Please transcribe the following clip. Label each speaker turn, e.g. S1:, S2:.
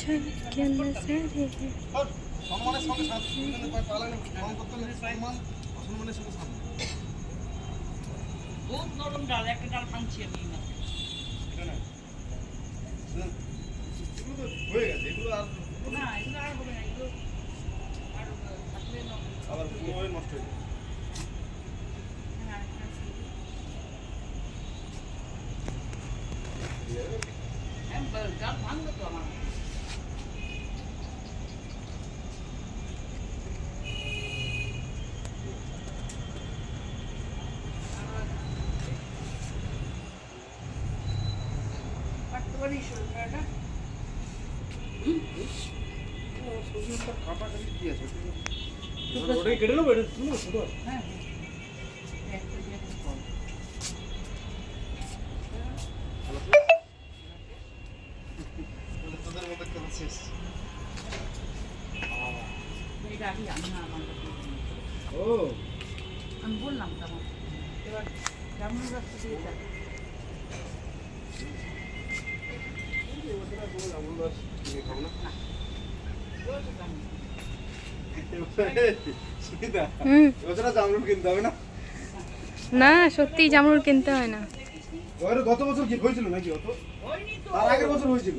S1: সম্মানের সঙ্গে সম্মান অসম্মানের সঙ্গে সম্মান।
S2: বহুত নরম ডাল, একটা ডাল ভাঙছি আমি না।
S1: এগুলো তো হয়ে গেছে, এগুলো আর
S2: না, এগুলো আর হবে না, এগুলো আর থাকলে
S1: আবার পুরো নষ্ট হয়ে যাবে।
S2: ডাল ভাঙলো তো আমার।
S1: কাটাকাটি কি আছে? ওটাই কেটে নেবো, এটা তুলো ছোট।
S2: হ্যাঁ
S1: তোদের মধ্যে খেলা শেষ।
S2: এটা আগে আমি না আমার
S1: ও
S2: আমি বললাম তেমন এবার কেমন রাস্তা দিয়ে যাবে
S1: জামরুল কিনতে হবে না?
S3: না সত্যি জামরুল কিনতে হয় না।
S1: গত বছর কি হয়েছিল নাকি? তার আগের বছর হয়েছিল।